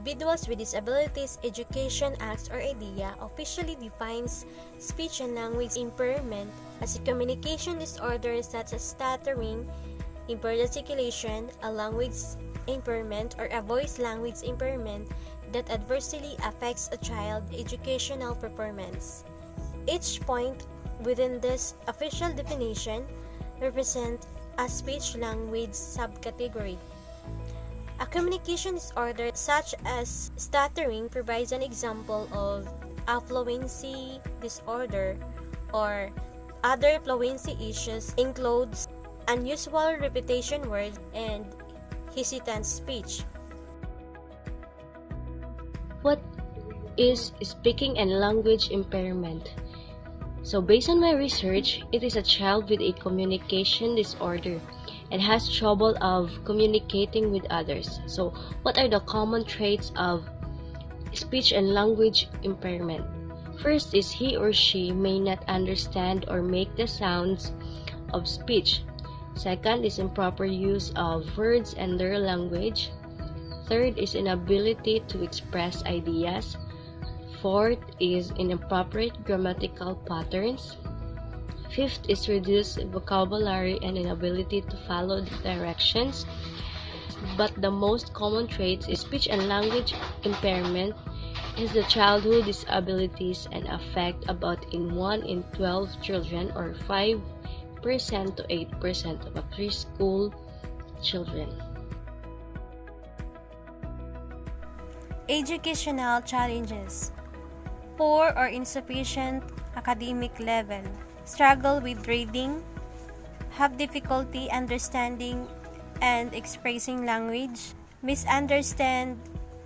Individuals with Disabilities Education Act or IDEA officially defines speech and language impairment as a communication disorder such as stuttering, impaired articulation, a language impairment, or a voice language impairment that adversely affects a child's educational performance. Each point within this official definition represents a speech-language subcategory. A communication disorder such as stuttering provides an example of a fluency disorder, or other fluency issues includes unusual repetition words and hesitant speech. What is speaking and language impairment? So based on my research, it is a child with a communication disorder and has trouble of communicating with others. So what are the common traits of speech and language impairment? First is he or she may not understand or make the sounds of speech. Second is improper use of words and their language. Third is inability to express ideas. Fourth is inappropriate grammatical patterns. Fifth is reduced vocabulary and inability to follow directions. But the most common traits is speech and language impairment is the childhood disabilities and affect about 1 in 12 children, or 5% to 8% of preschool children. Educational challenges: poor or insufficient academic level, struggle with reading, have difficulty understanding and expressing language, misunderstand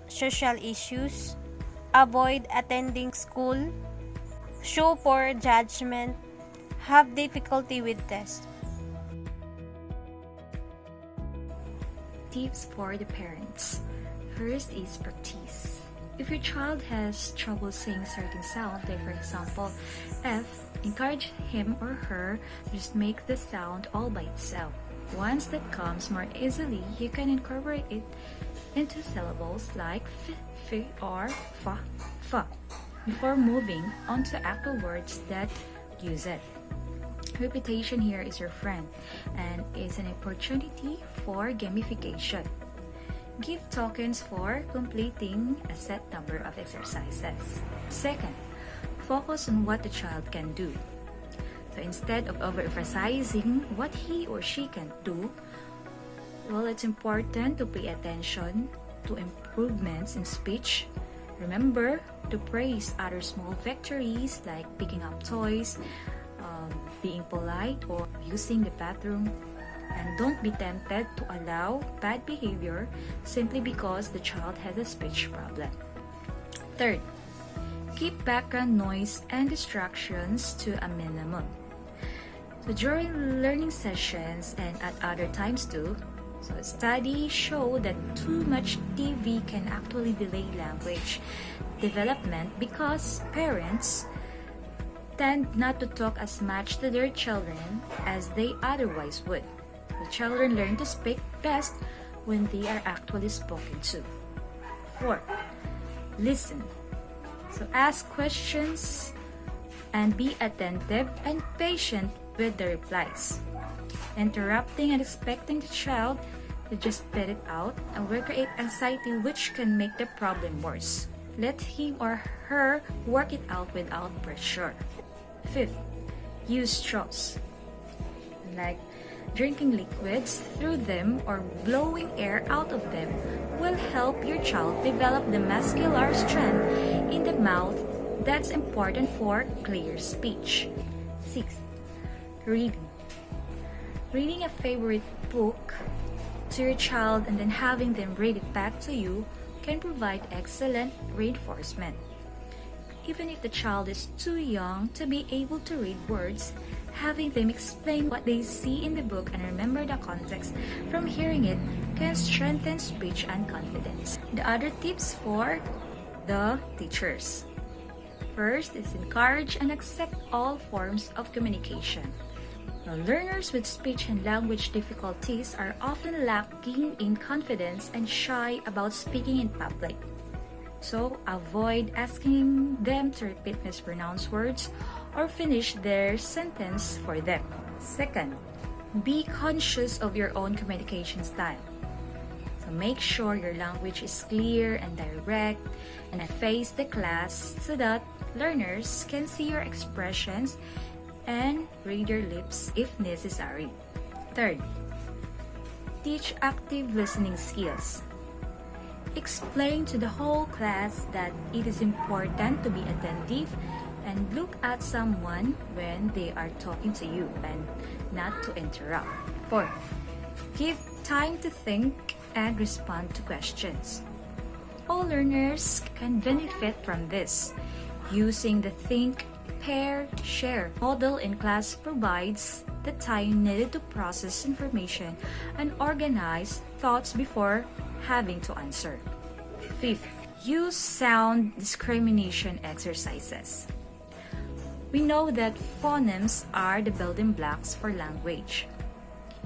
social issues, avoid attending school, show poor judgment, have difficulty with tests. Tips for the parents. First is practice. If your child has trouble saying certain sound, like for example F, encourage him or her to just make the sound all by itself. Once that comes more easily, you can incorporate it into syllables like f, or fa before moving on to actual words that use it. Repetition here is your friend and is an opportunity for gamification. Give tokens for completing a set number of exercises. Second, focus on what the child can do. So instead of overemphasizing what he or she can do, well, it's important to pay attention to improvements in speech. Remember to praise other small victories like picking up toys, being polite, or using the bathroom. And don't be tempted to allow bad behavior simply because the child has a speech problem. Third, keep background noise and distractions to a minimum. So during learning sessions and at other times too, so studies show that too much TV can actually delay language development because parents tend not to talk as much to their children as they otherwise would. The children learn to speak best when they are actually spoken to. 4. Listen. So ask questions and be attentive and patient with the replies. Interrupting and expecting the child to just spit it out will create anxiety, which can make the problem worse. Let him or her work it out without pressure. 5th, use straws. Like drinking liquids through them or blowing air out of them will help your child develop the muscular strength in the mouth that's important for clear speech. 6. Reading. Reading a favorite book to your child and then having them read it back to you can provide excellent reinforcement. Even if the child is too young to be able to read words, having them explain what they see in the book and remember the context from hearing it can strengthen speech and confidence. The other tips for the teachers. First is encourage and accept all forms of communication. Now, learners with speech and language difficulties are often lacking in confidence and shy about speaking in public. So avoid asking them to repeat mispronounced words or finish their sentence for them. Second, be conscious of your own communication style. So make sure your language is clear and direct and face the class so that learners can see your expressions and read your lips if necessary. Third, teach active listening skills. Explain to the whole class that it is important to be attentive and look at someone when they are talking to you and not to interrupt. Fourth, give time to think and respond to questions. All learners can benefit from this. Using the think, pair, share model in class provides the time needed to process information and organize thoughts before having to answer. Fifth, use sound discrimination exercises. We know that phonemes are the building blocks for language.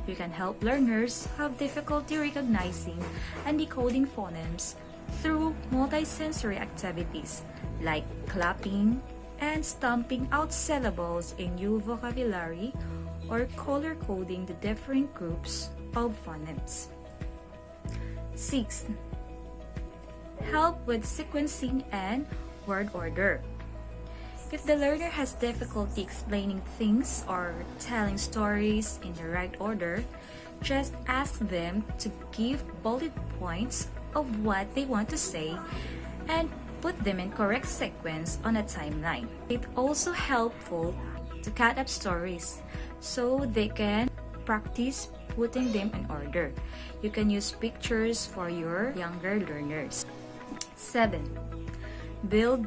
You can help learners who have difficulty recognizing and decoding phonemes through multisensory activities like clapping and stamping out syllables in new vocabulary or color coding the different groups of phonemes. Sixth, help with sequencing and word order. If the learner has difficulty explaining things or telling stories in the right order, just ask them to give bullet points of what they want to say and put them in correct sequence on a timeline. It's also helpful to cut up stories so they can practice putting them in order. You can use pictures for your younger learners. 7. Build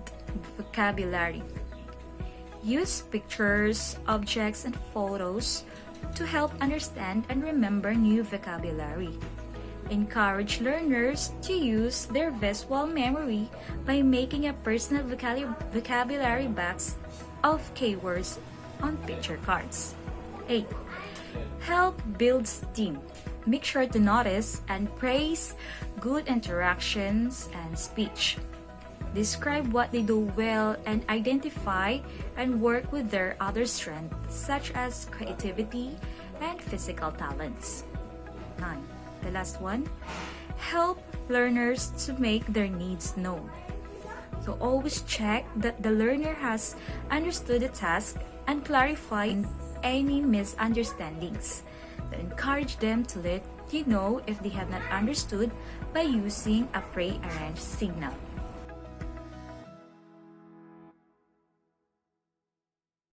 vocabulary. Use pictures, objects, and photos to help understand and remember new vocabulary. Encourage learners to use their visual memory by making a personal vocabulary box of keywords on picture cards. 8. Help build STEAM. Make sure to notice and praise good interactions and speech. Describe what they do well and identify and work with their other strengths such as creativity and physical talents. 9. The last one, help learners to make their needs known. So always check that the learner has understood the task and clarify any misunderstandings. So encourage them to let you know if they have not understood by using a pre-arranged signal.